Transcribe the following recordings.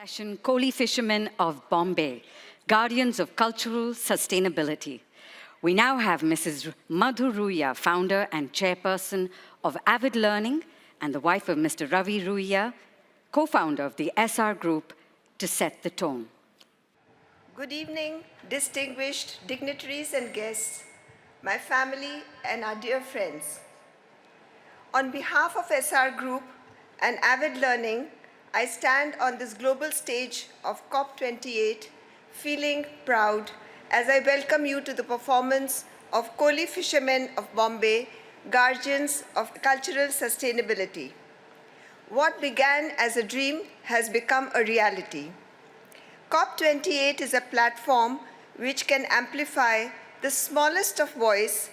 Session Koli fishermen of Bombay, guardians of cultural sustainability. We now have Mrs. Madhu Ruia, founder and chairperson of Avid Learning, and the wife of Mr. Ravi Ruia, co-founder of the SR Group, to set the tone. Good evening, distinguished dignitaries and guests, my family and our dear friends. On behalf of SR Group and Avid Learning, I stand on this global stage of COP28 feeling proud as I welcome you to the performance of Koli fishermen of Bombay, guardians of cultural sustainability. What began as a dream has become a reality. COP28 is a platform which can amplify the smallest of voice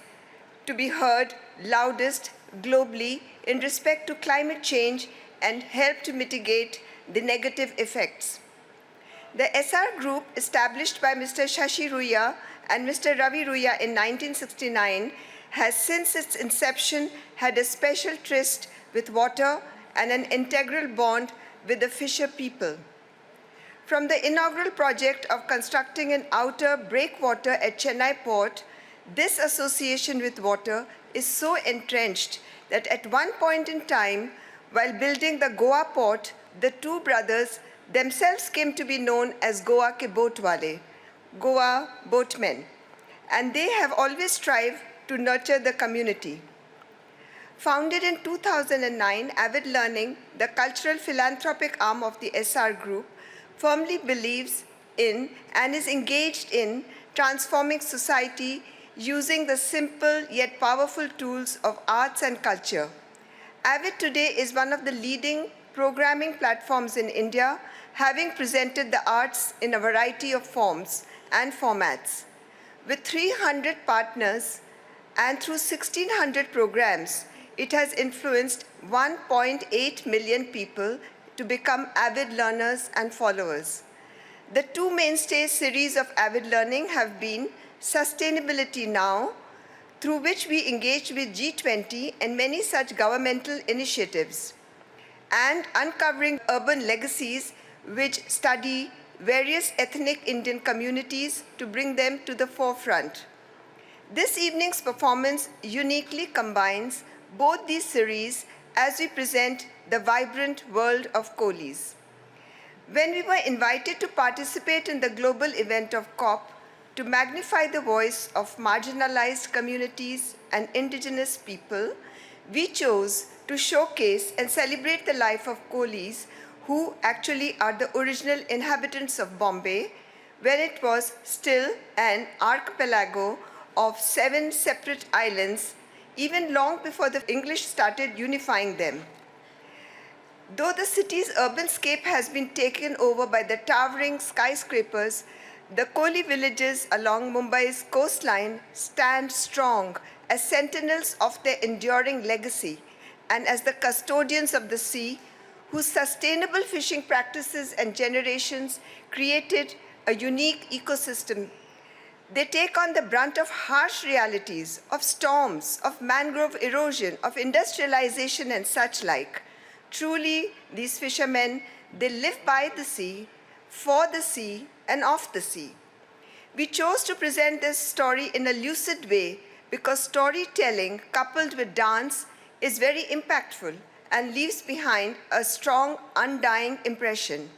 to be heard loudest globally in respect to climate change and help to mitigate the negative effects. The SR Group, established by Mr. Shashi Ruia and Mr. Ravi Ruia in 1969, has since its inception had a special tryst with water and an integral bond with the fisher people. From the inaugural project of constructing an outer breakwater at Chennai port, this association with water is so entrenched that at one point in time, while building the Goa port, the two brothers themselves came to be known as Goa ke boat wale, Goa boatmen, and they have always strived to nurture the community. Founded in 2009, Avid Learning, the cultural philanthropic arm of the SR Group, firmly believes in and is engaged in transforming society using the simple yet powerful tools of arts and culture. Avid today is one of the leading programming platforms in India, having presented the arts in a variety of forms and formats. With 300 partners and through 1,600 programs, it has influenced 1.8 million people to become avid learners and followers. The two mainstay series of Avid Learning have been Sustainability Now, through which we engaged with G20 and many such governmental initiatives, and Uncovering Urban Legacies, which study various ethnic Indian communities to bring them to the forefront. This evening's performance uniquely combines both these series as we present the vibrant world of Kolis. When we were invited to participate in the global event of COP, to magnify the voice of marginalized communities and indigenous people, we chose to showcase and celebrate the life of Kolis, who actually are the original inhabitants of Bombay, where it was still an archipelago of 7 separate islands, even long before the English started unifying them. Though the city's urban scape has been taken over by the towering skyscrapers, the Koli villages along Mumbai's coastline stand strong as sentinels of their enduring legacy and as the custodians of the sea, whose sustainable fishing practices and generations created a unique ecosystem. They take on the brunt of harsh realities, of storms, of mangrove erosion, of industrialization and such like. Truly, these fishermen, they live by the sea, for the sea, and of the sea. We chose to present this story in a lucid way because storytelling coupled with dance is very impactful and leaves behind a strong, undying impression.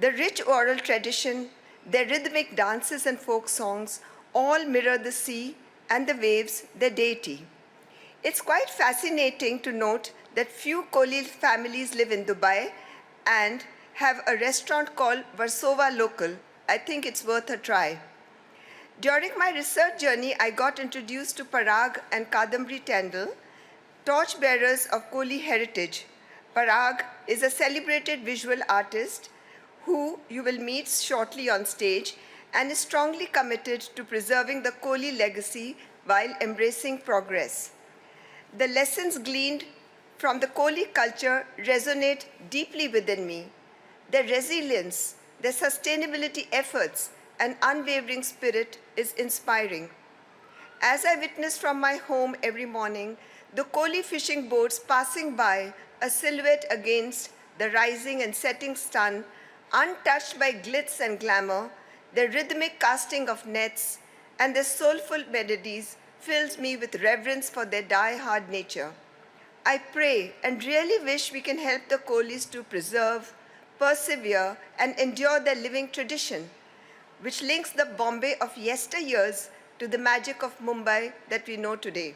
The rich oral tradition, their rhythmic dances and folk songs all mirror the sea and the waves, their deity. It's quite fascinating to note that few Koli families live in Dubai and have a restaurant called Versova Local. I think it's worth a try. During my research journey, I got introduced to Parag and Kadambri Tandal, torchbearers of Koli heritage. Parag is a celebrated visual artist who you will meet shortly on stage and is strongly committed to preserving the Koli legacy while embracing progress. The lessons gleaned from the Koli culture resonate deeply within me. Their resilience, their sustainability efforts, and unwavering spirit is inspiring. As I witness from my home every morning, the Koli fishing boats passing by, a silhouette against the rising and setting sun, Untouched by glitz and glamour, their rhythmic casting of nets and their soulful melodies fills me with reverence for their die-hard nature. I pray and really wish we can help the Kolis to preserve, persevere, and endure their living tradition, which links the Bombay of yesteryears to the magic of Mumbai that we know today.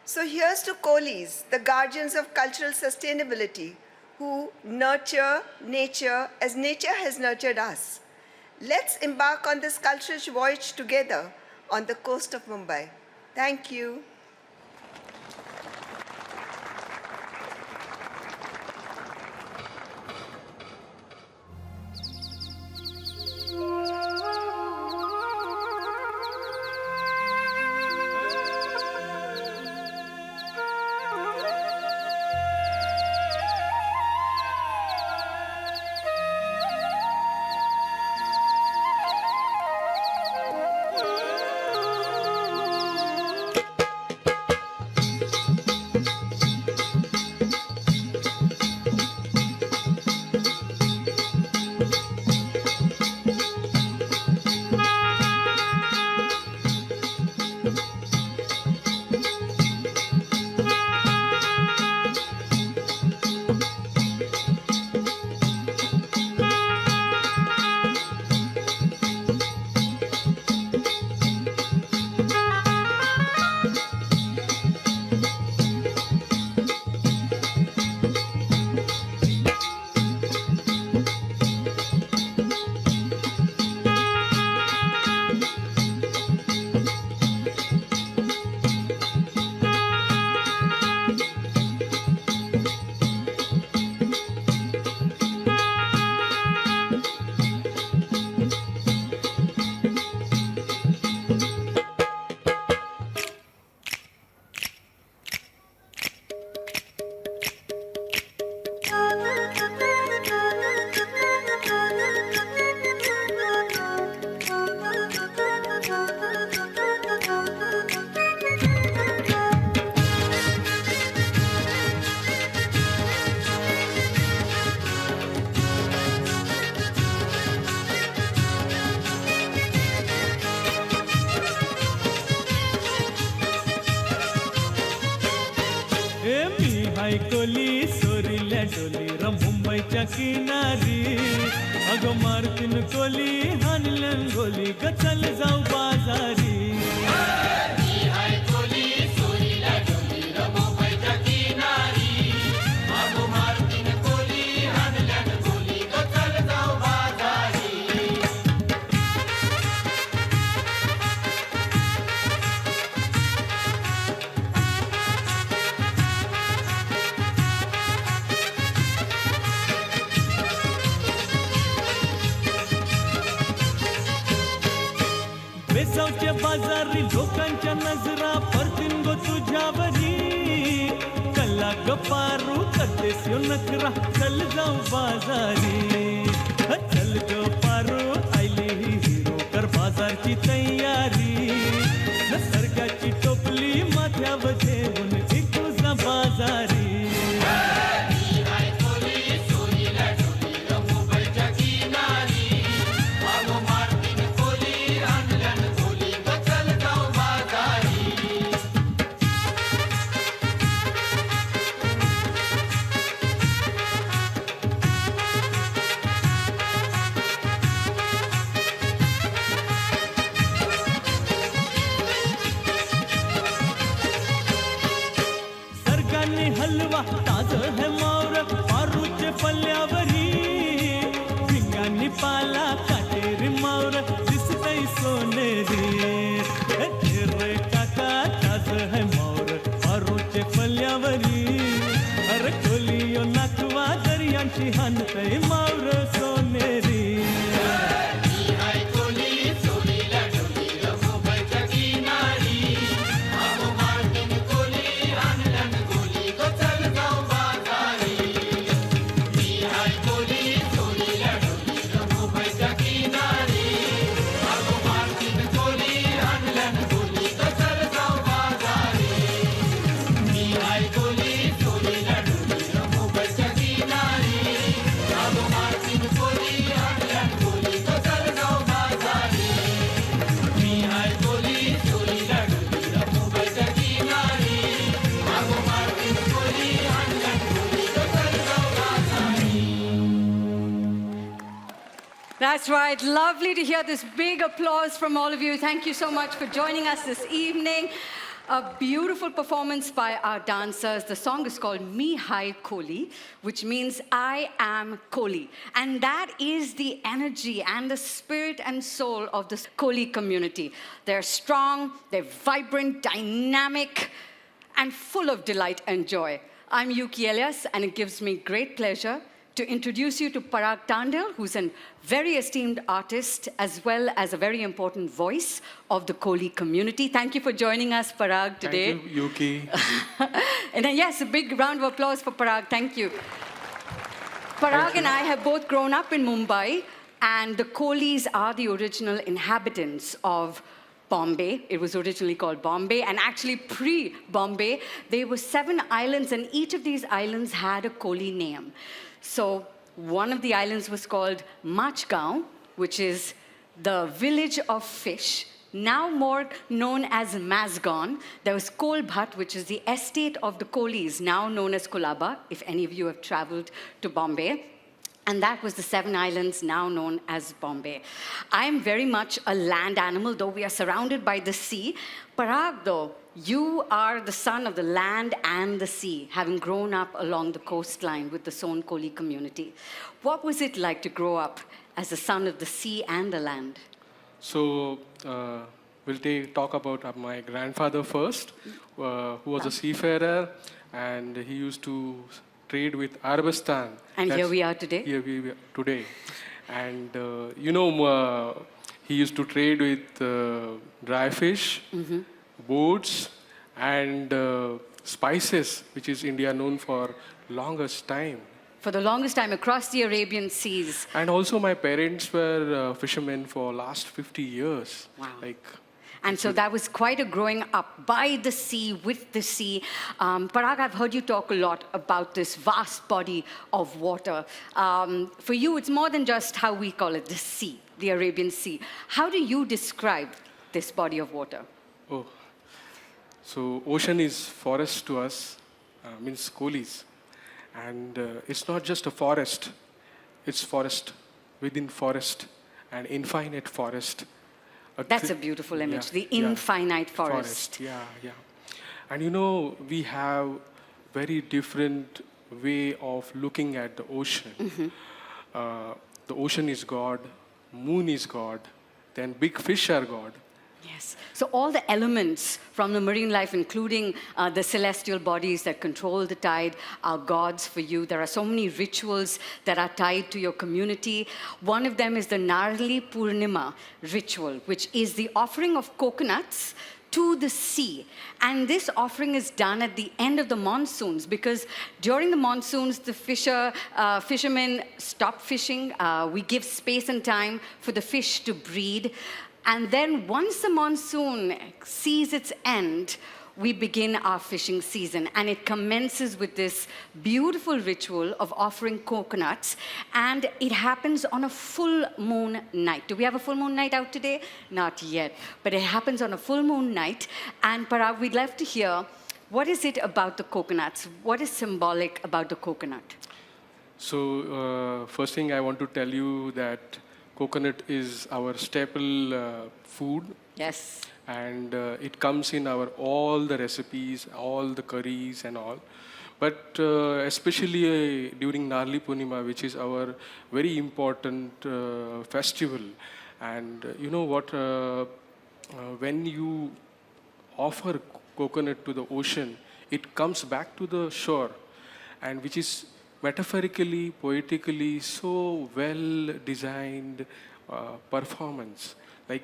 So here's to Kolis, the guardians of cultural sustainability, who nurture nature as nature has nurtured us. Let's embark on this cultural voyage together on the coast of Mumbai. Thank you. Koli सोरील्या डोली मुंबईच्या किनारी अगो मारतीन कोली हानलन गोली ग चल जाऊ बाजारी बेसावच्या बाजारी लोकांच्या नजरा परतीन गो तुझ्यावरी कल्ला ग पारू करतेस यो नखरा चल जाऊ बाजारी चल ग पारू आयली ही हिरो कर बाजारची तयारी निसर्गाची टोपली माथ्यावर ठेवून ऐकू जा बाजारी हलवा ताज है मोर पारूचे पल्ल्यावरी भिंगांनी पाला काटेरी मोर दिसतई सोनेरी रे काका ताज है मोर पारूचे पल्ल्यावरी अरे कोलियो नाकवा दर्यांची हानतई मोर सोनेरी Koli That's right. Lovely to hear this big applause from all of you. Thank you so much for joining us this evening. A beautiful performance by our dancers. The song is called Me Hai Koli, which means I am Koli. And that is the energy and the spirit and soul of the Koli community. They're strong, they're vibrant, dynamic, and full of delight and joy. I'm Yuki Elias, and it gives me great pleasure to introduce you to Parag Tandil, who's a very esteemed artist as well as a very important voice of the Koli community. Thank you for joining us, Parag, today. Thank you, Yuki. And then, yes, a big round of applause for Parag. Thank you. Parag and I have both grown up in Mumbai, and the Kolis are the original inhabitants of Bombay. It was originally called Bombay, and actually pre-Bombay, there were 7 islands, and each of these islands had a Koli name. So one of the islands was called Machgaon, which is the village of fish, now more known as Mazgaon. There was Kolbhat, which is the estate of the Kolis, now known as Kolaba, if any of you have traveled to Bombay. And that was the 7 islands now known as Bombay. I'm very much a land animal, though we are surrounded by the sea. Parag, though, you are the son of the land and the sea, having grown up along the coastline with the Son Koli community. What was it like to grow up as the son of the sea and the land? So, we'll talk about my grandfather first, who was a seafarer, and he used to trade with Arabistan. And here we are today. Here we are today. And, he used to trade with dry fish, boats, and spices, which is India known for longest time. For the longest time, across the Arabian seas. And also my parents were fishermen for last 50 years. Wow. Like, And so that was quite a growing up by the sea, with the sea. Parag, I've heard you talk a lot about this vast body of water. For you, it's more than just how we call it, the sea, the Arabian Sea. How do you describe this body of water? oh, so ocean is forest to us, means Kolis. And it's not just a forest, it's forest within forest, an infinite forest. That's a beautiful image, the infinite forest. Yeah. And we have very different way of looking at the ocean. The ocean is God, moon is God, then big fish are God. Yes. So all the elements from the marine life, including the celestial bodies that control the tide, are gods for you. There are so many rituals that are tied to your community. One of them is the Narli Purnima ritual, which is the offering of coconuts to the sea. And this offering is done at the end of the monsoons, because during the monsoons, the fishermen stop fishing. We give space and time for the fish to breed. And then once the monsoon sees its end, we begin our fishing season. And it commences with this beautiful ritual of offering coconuts. And it happens on a full moon night. Do we have a full moon night out today? Not yet. But it happens on a full moon night. And Parag, we'd love to hear, what is it about the coconuts? What is symbolic about the coconut? So first thing I want to tell you that coconut is our staple food. Yes. And it comes in all the recipes, all the curries and all. But especially during Narli Purnima, which is our very important festival. And you know what, when you offer coconut to the ocean, it comes back to the shore, and which is metaphorically, poetically, so well designed performance. Like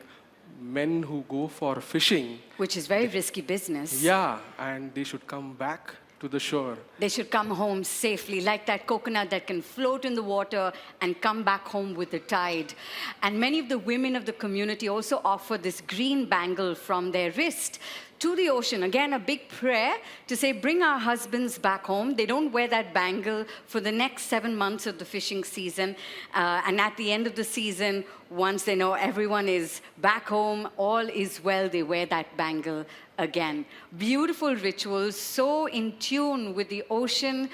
men who go for fishing. Which is very risky business. Yeah, and they should come back to the shore. They should come home safely, like that coconut that can float in the water and come back home with the tide. And many of the women of the community also offer this green bangle from their wrist to the ocean. Again, a big prayer to say, bring our husbands back home. They don't wear that bangle for the next 7 months of the fishing season. And at the end of the season, once they know everyone is back home, all is well, they wear that bangle again. Beautiful rituals, so in tune with the ocean.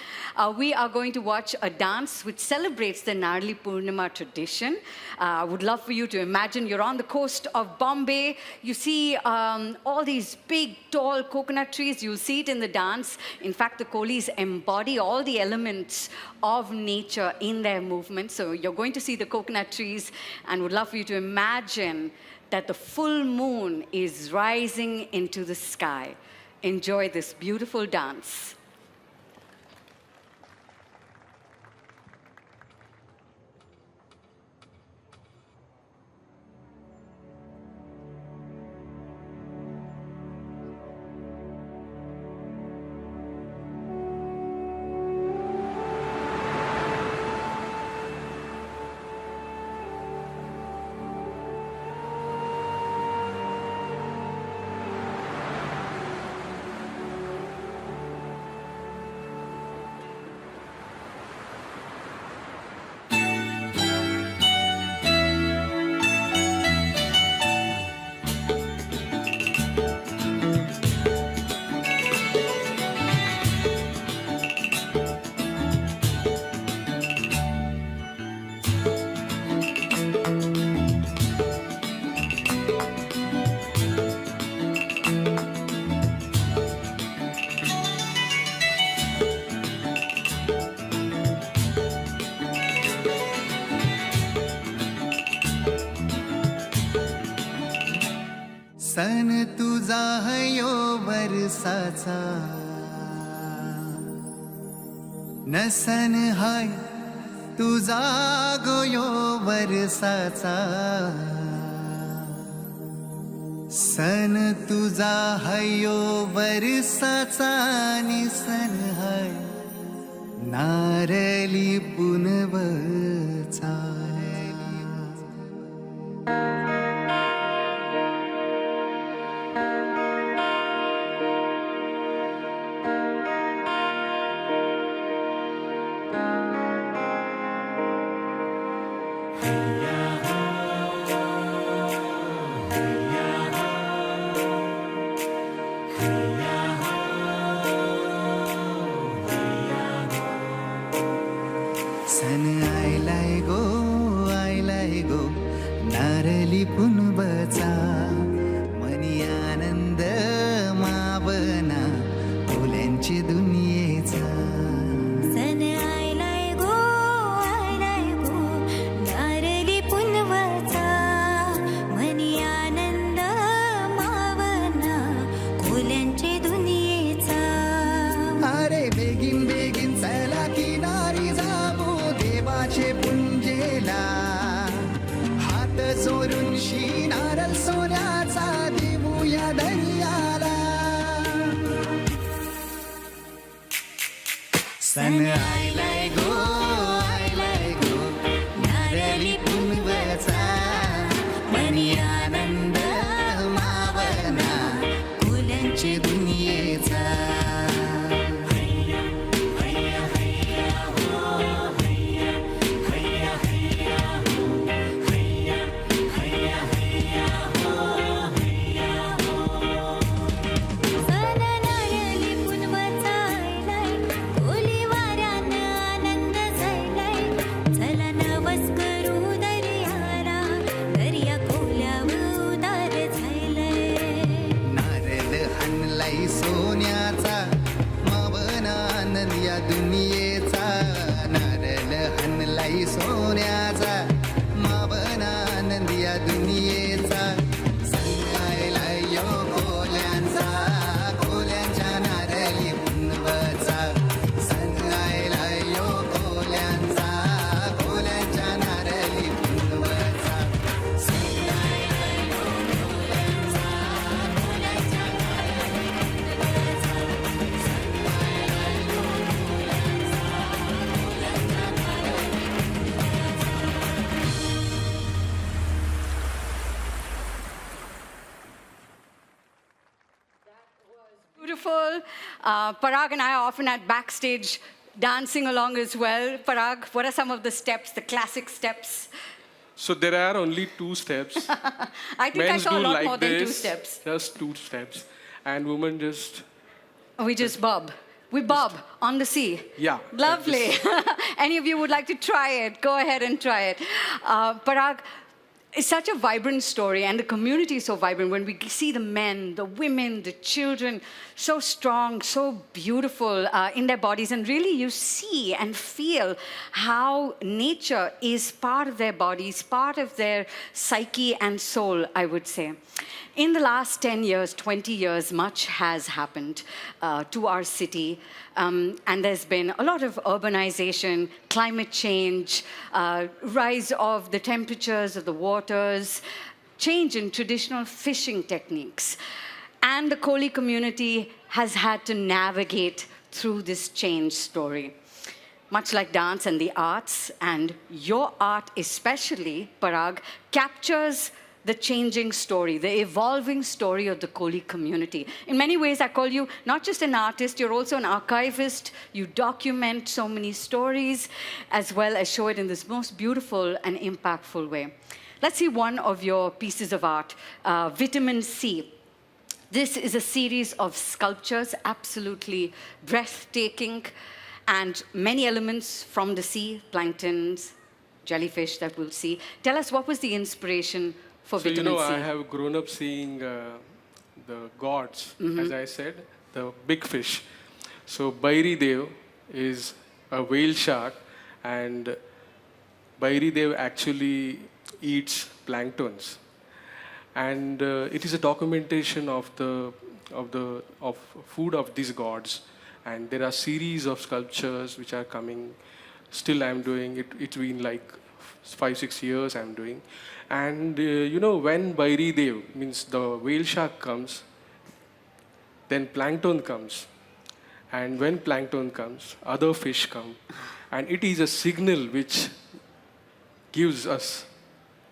We are going to watch a dance which celebrates the Narli Purnima tradition. I would love for you to imagine you're on the coast of Bombay. You see all these big, tall coconut trees. You'll see it in the dance. In fact, the Kolis embody all the elements of nature in their movement. So you're going to see the coconut trees, and would love for you to imagine that the full moon is rising into the sky. Enjoy this beautiful dance. सन तुझा हयो वर्षाचा नसन हाय तुझा गोयो वर्षाचा सन तुझा हयो वर्षाचा निसन हाय नारली पुनवचा सन आयलाय गो Narali पुनवचा money आनंद मावना फुल्यांची दुनियेचा सन आयलाय गो नारली पुनवचा मनी आनंद मावना फुल्यांची दुनियेचा अरे बेगीन बेगीन चला किनारी जाऊ देवाचे पुंजेला हात चोरून नारळ सोन्याचा देऊया दर्याला सन आयलाय गो नारळी पुनवचा मनी आनंद मावना फुल्यांची दुनियेचा सोन्याचा मावना आनंद या दुनियेचा नारळ हनलाई सोन्याचा मावना आनंद या दुनियेचा संगायला यो कोल्यांच्या नारळी पुनवचा संगायला यो कोल्यांच्या Narali पुनवचा beautiful. Parag and I are often at backstage dancing along as well. Parag, what are some of the steps, the classic steps? So there are only 2 steps. I think I Men's saw a do lot like more than 2 this, steps. just 2 steps, and women just We just bob. We bob on the sea. Yeah. Lovely. Any of you would like to try it? Go ahead and try it. Parag, it's such a vibrant story, and the community is so vibrant. When we see the men, the women, the children, so strong, so beautiful in their bodies, and really you see and feel how nature is part of their bodies, part of their psyche and soul, I would say. In the last 10 years, 20 years, much has happened to our city. And there's been a lot of urbanization, climate change, rise of the temperatures of the waters, change in traditional fishing techniques. And the Koli community has had to navigate through this change story. Much like dance and the arts, and your art especially, Parag, captures the changing story, the evolving story of the Koli community. In many ways, I call you not just an artist, you're also an archivist. You document so many stories, as well as show it in this most beautiful and impactful way. Let's see one of your pieces of art, Vitamin C. This is a series of sculptures, absolutely breathtaking, and many elements from the sea, planktons, jellyfish that we'll see. Tell us, what was the inspiration for So, Vitamin C? I have grown up seeing the gods, as I said, the big fish. So, Bairi Dev is a whale shark, and Bairi Dev actually eats planktons. And it is a documentation of food of these gods. And there are series of sculptures which are coming. Still, I'm doing it. It's been like 5-6 years I'm doing. And when Bairi Dev, means the whale shark comes, then plankton comes. And when plankton comes, other fish come. And it is a signal which gives us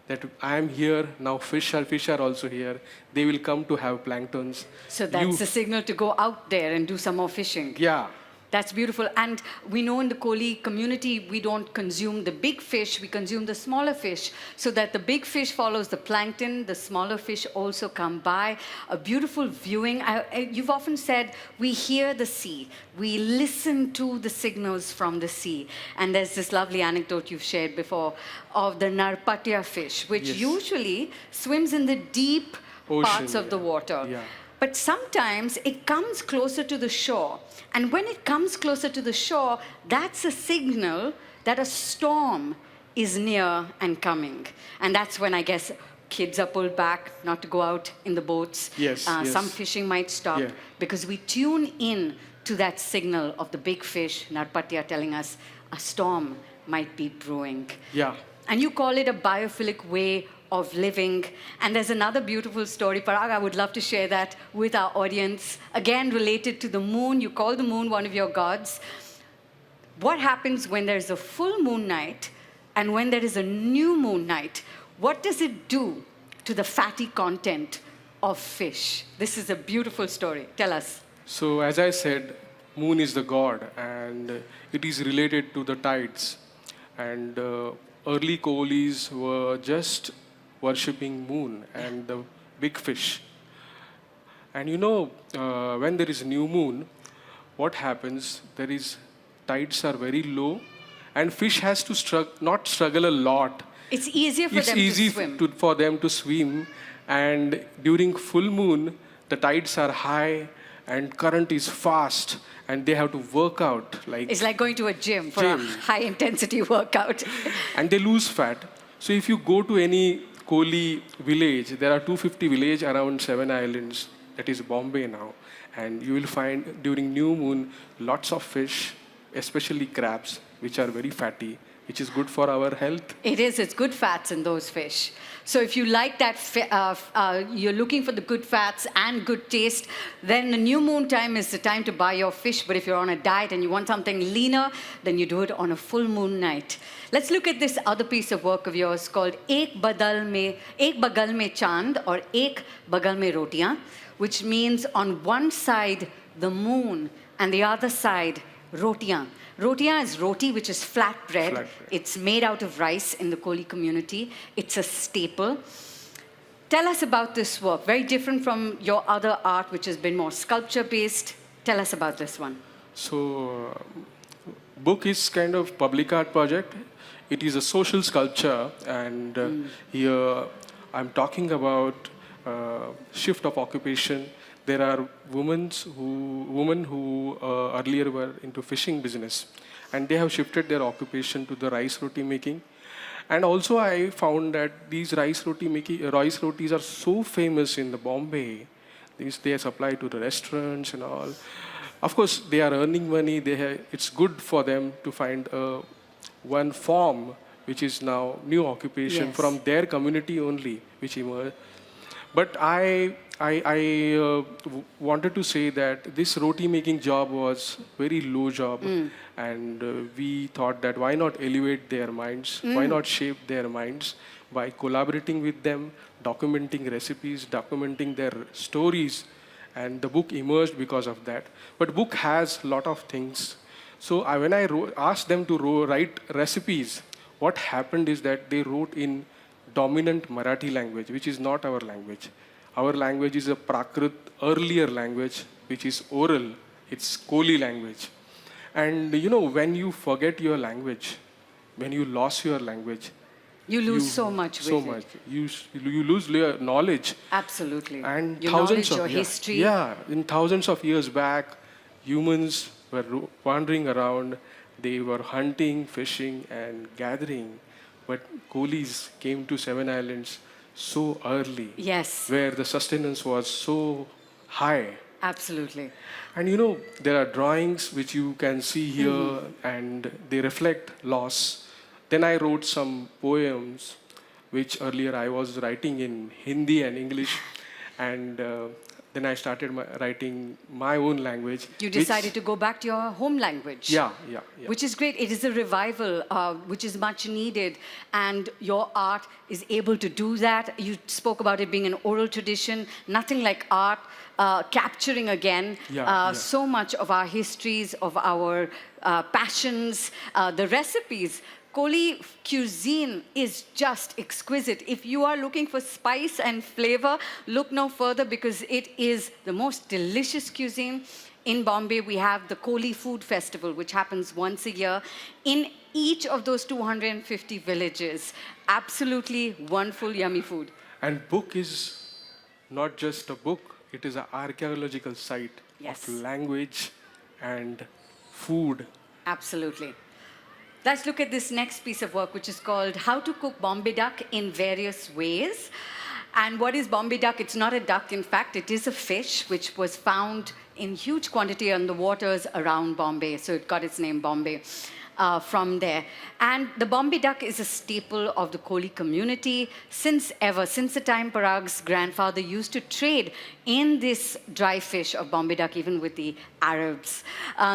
that I am here, now fish are also here. They will come to have planktons. So that's a signal to go out there and do some more fishing. Yeah. That's beautiful. And we know in the Koli community, we don't consume the big fish, we consume the smaller fish, so that the big fish follows the plankton, the smaller fish also come by. A beautiful viewing. You've often said, we hear the sea, we listen to the signals from the sea. And there's this lovely anecdote you've shared before of the Narpatia fish, which Yes. usually swims in the deep parts Ocean, of the water. Yeah. But sometimes it comes closer to the shore. And when it comes closer to the shore, that's a signal that a storm is near and coming. And that's when I guess kids are pulled back not to go out in the boats. Yes, yes. Some fishing might stop Yeah. because we tune in to that signal of the big fish, Narpatia, telling us a storm might be brewing. Yeah. And you call it a biophilic way of living. And there's another beautiful story, Parag, I would love to share that with our audience. Again, related to the moon. You call the moon one of your gods. What happens when there's a full moon night and when there is a new moon night? What does it do to the fatty content of fish? This is a beautiful story. Tell us. So as I said, moon is the god, and it is related to the tides. And early Kolis were just worshipping moon and the big fish. And when there is new moon, what happens? Tides are very low, and fish has to not struggle a lot. It's easier for It's them easy to swim. for them to swim, and during full moon, the tides are high and current is fast, and they have to work out It's like going to a gym for a Gym. high-intensity workout. and they lose fat. So if you go to any Koli village, there are 250 villages around 7 islands, that is Bombay now, and you will find during new moon lots of fish, especially crabs, which are very fatty, which is good for our health. It is. It's good fats in those fish. So if you like that, you're looking for the good fats and good taste, then the new moon time is the time to buy your fish. But if you're on a diet and you want something leaner, then you do it on a full moon night. Let's look at this other piece of work of yours called Ek Bagal Mein Chand or Ek Bagal Mein Rotiyan, which means on one side the moon, and the other side, rotiyan. Rotiyan is roti, which is flat bread. Flat bread. It's made out of rice in the Koli community. It's a staple. Tell us about this work. Very different from your other art, which has been more sculpture-based. Tell us about this one. So, book is kind of public art project. It is a social sculpture, and here I'm talking about shift of occupation. There are women who earlier were into fishing business, and they have shifted their occupation to the rice roti making. And also, I found that these rice rotis are so famous in the Bombay. They are supplied to the restaurants and all. Of course, they are earning money. It's good for them to find one form which is now new occupation Yes. from their community only, which emerged. But I wanted to say that this roti making job was very low job, and we thought that why not elevate their minds, why not shape their minds by collaborating with them, documenting recipes, documenting their stories, and the book emerged because of that. But book has a lot of things. So when I asked them to write recipes, what happened is that they wrote in dominant Marathi language, which is not our language. Our language is a Prakrit earlier language, which is oral. It's Koli language. And when you forget your language, when you lost your language, You lose so much with so it. much. You lose your knowledge. Absolutely. And your thousands knowledge, your of history. Yeah, in thousands of years back, humans were wandering around. They were hunting, fishing, and gathering. But coolies came to Seven Islands so early, Yes, where the sustenance was so high. absolutely. And there are drawings which you can see here, and they reflect loss. Then I wrote some poems, which earlier I was writing in Hindi and English, and then I started writing my own language. You decided to go back to your home language. Yeah. Which is great. It is a revival, which is much needed, and your art is able to do that. You spoke about it being an oral tradition, nothing like art, capturing again Yeah. so much of our histories, of our passions, the recipes. Koli cuisine is just exquisite. If you are looking for spice and flavor, look no further, because it is the most delicious cuisine. In Bombay, we have the Koli Food Festival, which happens once a year in each of those 250 villages. Absolutely wonderful, yummy food. And book is not just a book, it is an archaeological site Yes. of language and food. Absolutely. Let's look at this next piece of work, which is called How to Cook Bombay Duck in Various Ways. And what is Bombay duck? It's not a duck, in fact, it is a fish which was found in huge quantity on the waters around Bombay. So it got its name Bombay from there. And the Bombay duck is a staple of the Koli community since the time Parag's grandfather used to trade in this dry fish of Bombay duck, even with the Arabs.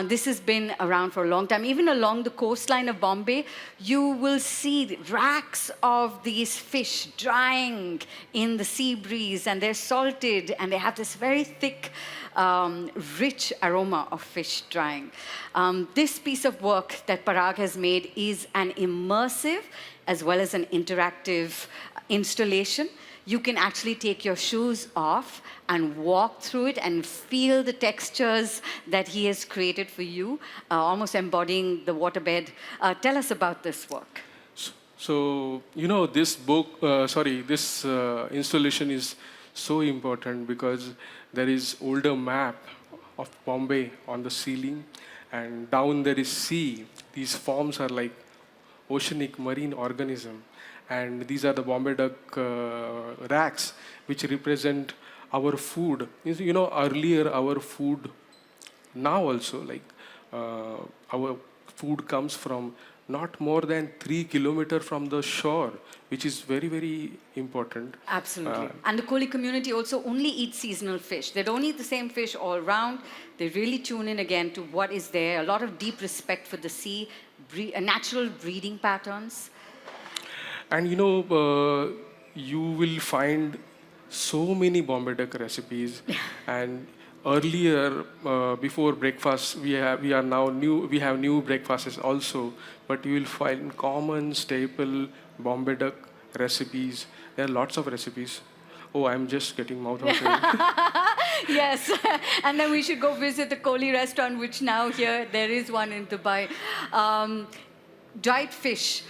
This has been around for a long time. Even along the coastline of Bombay, you will see racks of these fish drying in the sea breeze, and they're salted, and they have this very thick, rich aroma of fish drying. This piece of work that Parag has made is an immersive as well as an interactive installation. You can actually take your shoes off and walk through it and feel the textures that he has created for you, almost embodying the waterbed. Tell us about this work. So, this this installation is so important because there is older map of Bombay on the ceiling, and down there is sea. These forms are like oceanic marine organism, and these are the Bombay duck racks, which represent our food. Earlier our food, now also, like our food comes from not more than 3 kilometers from the shore, which is very, very important. Absolutely. And the Koli community also only eats seasonal fish. They don't eat the same fish all round. They really tune in again to what is there. A lot of deep respect for the sea, natural breeding patterns. And you will find so many Bombay duck recipes, and earlier, before breakfast, we have new breakfasts also, but you will find common staple Bombay duck recipes. There are lots of recipes. Oh, I'm just getting mouth watering. Yes, and then we should go visit the Koli restaurant, which now here, there is one in Dubai. Dried fish.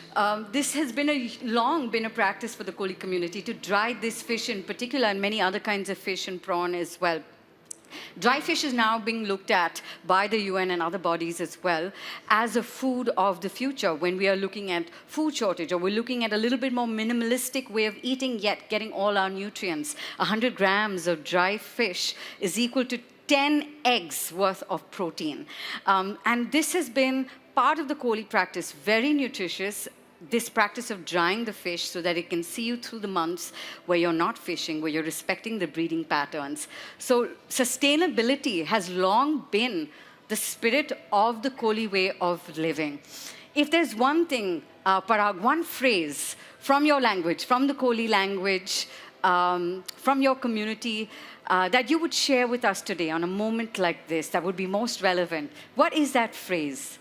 This has been long been a practice for the Koli community to dry this fish in particular, and many other kinds of fish and prawn as well. Dry fish is now being looked at by the UN and other bodies as well as a food of the future when we are looking at food shortage, or we're looking at a little bit more minimalistic way of eating yet getting all our nutrients. 100 grams of dry fish is equal to 10 eggs worth of protein. And this has been part of the Koli practice, very nutritious. This practice of drying the fish so that it can see you through the months where you're not fishing, where you're respecting the breeding patterns. So sustainability has long been the spirit of the Koli way of living. If there's one thing, Parag, one phrase from your language, from the Koli language, from your community, that you would share with us today on a moment like this that would be most relevant, what is that phrase?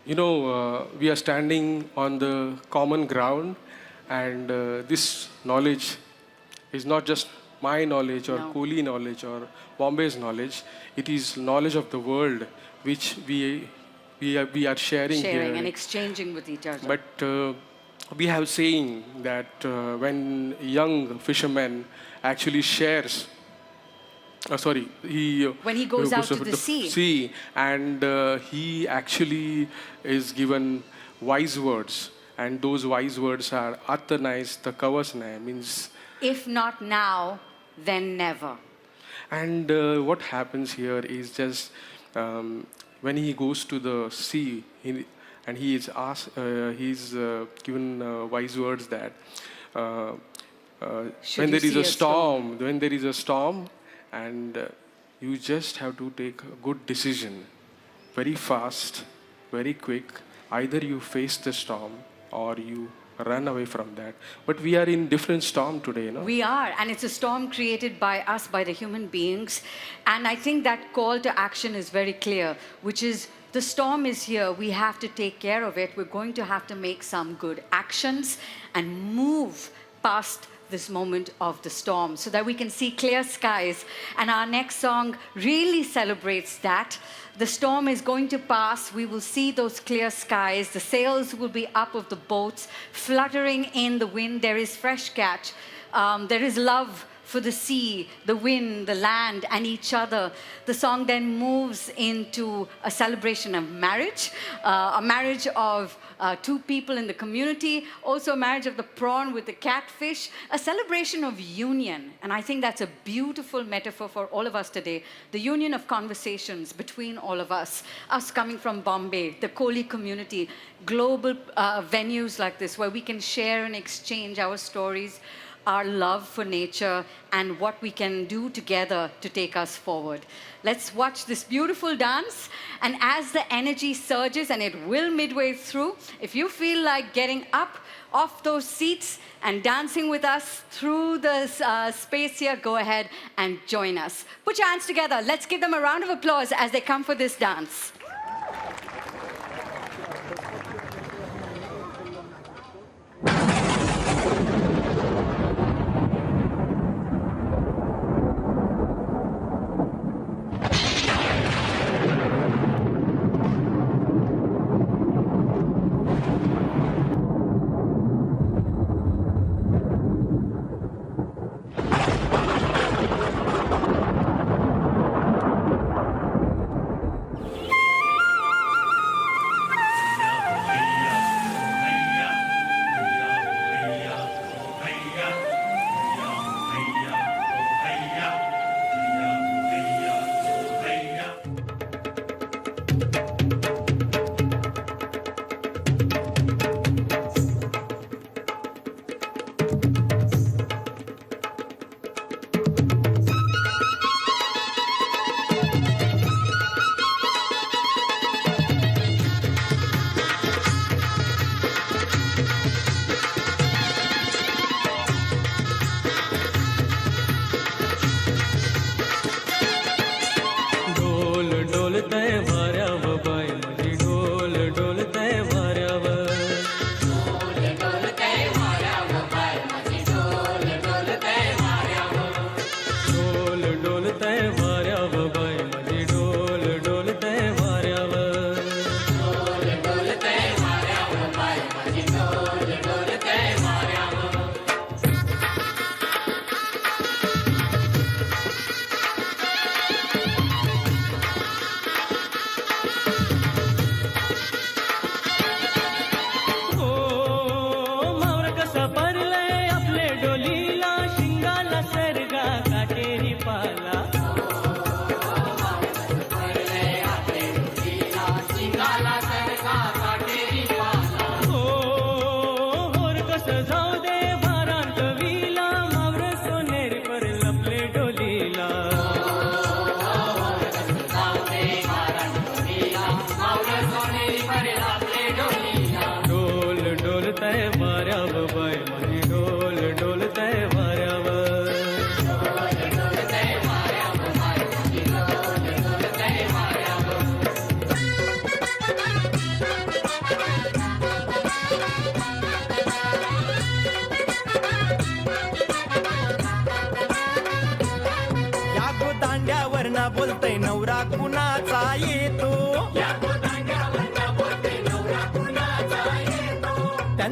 You know, we are standing on the common ground, and this knowledge is not just my knowledge or Koli knowledge or Bombay's knowledge. It is knowledge of the world which we are sharing here. And exchanging with each other. But we have saying that when young fisherman actually shares when he goes out to the sea, and he actually is given wise words, and those wise words are "Attanais the kavasnai," means if not now, then never. And what happens here is just when he goes to the sea, and he is asked, he's given wise words that when there is a storm, and you just have to take a good decision, very fast, very quick. Either you face the storm or you run away from that. But we are in different storm today, no? We are, and it's a storm created by us, by the human beings. And I think that call to action is very clear, which is the storm is here. We have to take care of it. We're going to have to make some good actions and move past this moment of the storm so that we can see clear skies. And our next song really celebrates that. The storm is going to pass. We will see those clear skies. The sails will be up of the boats, fluttering in the wind. There is fresh catch. There is love for the sea, the wind, the land, and each other. The song then moves into a celebration of marriage, a marriage of two people in the community, also a marriage of the prawn with the catfish, a celebration of union. And I think that's a beautiful metaphor for all of us today, the union of conversations between all of us coming from Bombay, the Koli community, global venues like this where we can share and exchange our stories, our love for nature, and what we can do together to take us forward. Let's watch this beautiful dance. And as the energy surges, and it will midway through, if you feel like getting up off those seats and dancing with us through the space here, go ahead and join us. Put your hands together. Let's give them a round of applause as they come for this dance.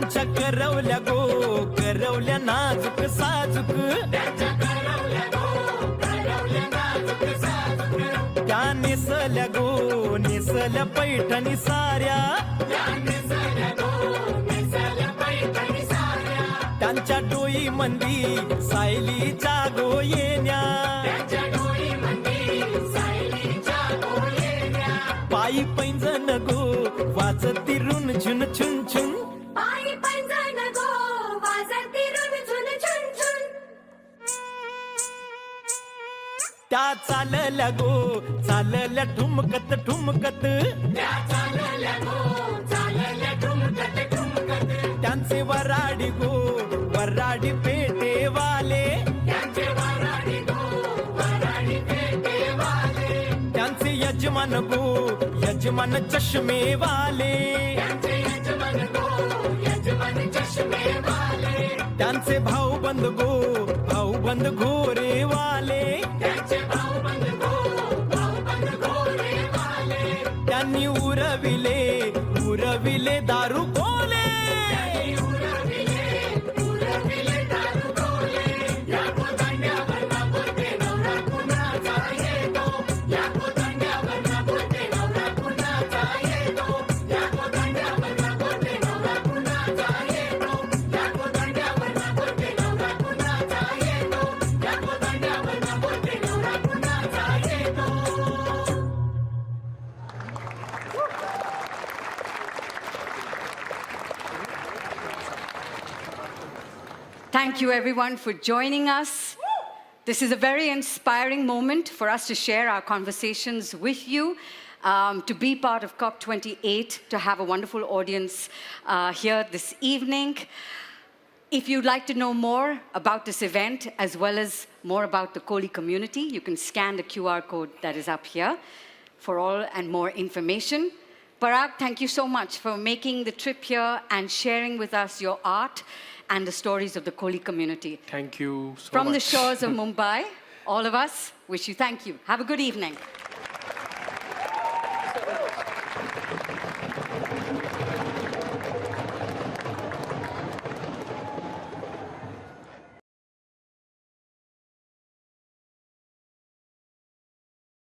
त्यांच्या करवल्या गो करवल्या नाजूक साजूक त्या नेसल्या गो नेसल्या पैठणी साऱ्या त्यांच्या डोई मंदी सायलीच्या गो येण्या पायी पैंजण गो वाजती run झुन छुन छुन पायी पैंजण गो वाजती रुन झुन झुन झुन त्या चालल्या गो चालल्या ठुमकत ठुमकत त्यांचे वराडी गो वराडी पेटेवाले त्यांचे यजमान गो यजमान चष्मेवाले त्यांचे भाऊबंद गो भाऊबंद घोरेवाले त्यांनी उरविले उरविले दारू कोले Thank you, everyone, for joining us. This is a very inspiring moment for us to share our conversations with you, to be part of COP28, to have a wonderful audience here this evening. If you'd like to know more about this event, as well as more about the Koli community, you can scan the QR code that is up here for all and more information. Parag, thank you so much for making the trip here and sharing with us your art and the stories of the Koli community. Thank you so From much. the shores of Mumbai, all of us wish you thank you. Have a good evening.